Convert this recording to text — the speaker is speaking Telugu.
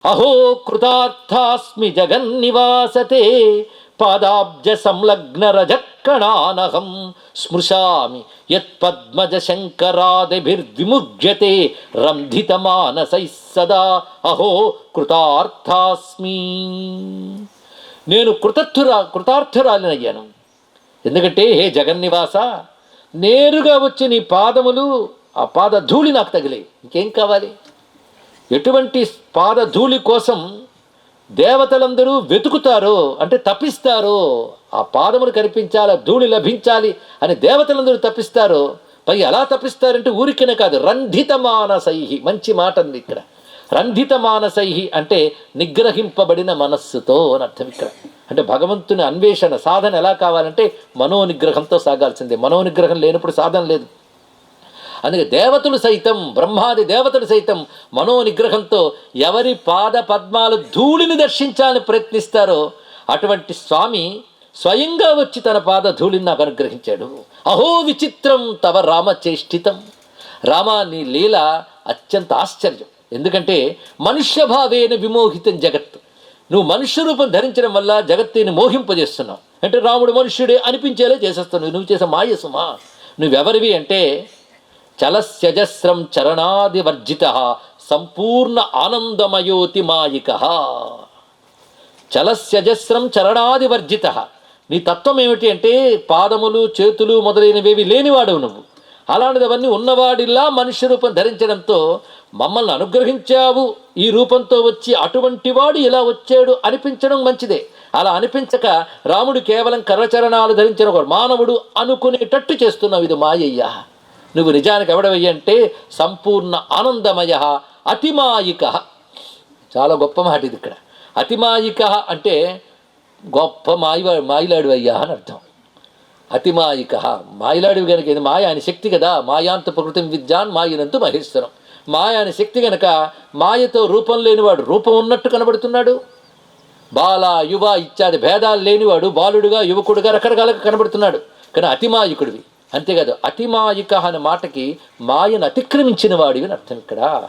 అహో కృతార్థాస్మి జగన్నివాసతే పాదాబ్జ సంలగ్న రజక్కణానహం స్మృశామి యత్పద్మజ శంకరాదిభిర్విముజ్యతే రంధిత మానసై సదా అహో కృతార్థాస్మి. నేను కృతార్థురాలినయ్యాను. ఎందుకంటే హే జగన్నివాస, నేరుగా వచ్చి నీ పాదములు, ఆ పాద ధూళి నాకు తగిలే, ఇంకేం కావాలి? ఎటువంటి పాదధూళి కోసం దేవతలందరూ వెతుకుతారో, అంటే తప్పిస్తారో, ఆ పాదములు కనిపించాలి, ధూళి లభించాలి అని దేవతలందరూ తప్పిస్తారో, పై ఎలా తప్పిస్తారంటే ఊరికనే కాదు, రంధిత మానసై. మంచి మాట ఉంది ఇక్కడ. రంధిత మానసై అంటే నిగ్రహింపబడిన మనస్సుతో అని అర్థం ఇక్కడ. అంటే భగవంతుని అన్వేషణ సాధన ఎలా కావాలంటే మనోనిగ్రహంతో సాగాల్సిందే. మనోనిగ్రహం లేనప్పుడు సాధన లేదు. అందుకే దేవతలు సైతం, బ్రహ్మాది దేవతలు సైతం మనోనిగ్రహంతో ఎవరి పాద పద్మాలు ధూళిని దర్శించాలని ప్రయత్నిస్తారో అటువంటి స్వామి స్వయంగా వచ్చి తన పాద ధూళిని నాకు అనుగ్రహించాడు. అహో విచిత్రం తవ రామచేష్టితం. రామ, నీ లీల అత్యంత ఆశ్చర్యం. ఎందుకంటే మనుష్యభావేన విమోహితం జగత్. నువ్వు మనుష్య రూపం ధరించడం వల్ల జగత్తుని మోహింపజేస్తున్నావు. అంటే రాముడు మనుష్యుడే అనిపించేలా చేసేస్తున్నావు. నువ్వు చేసే మాయ సుమా. నువ్వెవరివి అంటే చలస్యజస్రం చరణాదివర్జిత సంపూర్ణ ఆనందమయోతి మాయిక. చలస్యజస్రం చరణాదివర్జిత. నీ తత్వం ఏమిటి అంటే పాదములు, చేతులు మొదలైనవేవి లేనివాడవు నువ్వు. అలాంటిది అవన్నీ ఉన్నవాడిలా మనుష్య రూపం ధరించడంతో మమ్మల్ని అనుగ్రహించావు. ఈ రూపంతో వచ్చి అటువంటి వాడు ఇలా వచ్చాడు అనిపించడం మంచిదే. అలా అనిపించక రాముడు కేవలం కర్రచరణాలు ధరించిన ఒక మానవుడు అనుకునేటట్టు చేస్తున్నావు. ఇది మాయయ్యా. నువ్వు నిజానికి ఎవడవయ్యంటే సంపూర్ణ ఆనందమయ అతిమాయిక. చాలా గొప్ప మాట ఇది ఇక్కడ. అతిమాయిక అంటే గొప్ప మాయిలాడు అయ్యా అని అర్థం. అతిమాయిక, మాయిలాడివి కనుక. ఇది మాయ అని శక్తి కదా. మాయాంత ప్రకృతి విద్యాన్ మాయనంతు మహేశ్వరం. మాయ అని శక్తి కనుక మాయతో రూపం లేనివాడు రూపం ఉన్నట్టు కనబడుతున్నాడు. బాల, యువ ఇత్యాది భేదాలు లేనివాడు బాలుడుగా, యువకుడుగా రకరకాలుగా కనబడుతున్నాడు. కానీ అతిమాయికుడివి. అంతేకాదు, అతిమాయిక అనే మాటకి మాయను అతిక్రమించిన వాడివి అని అర్థం ఇక్కడ.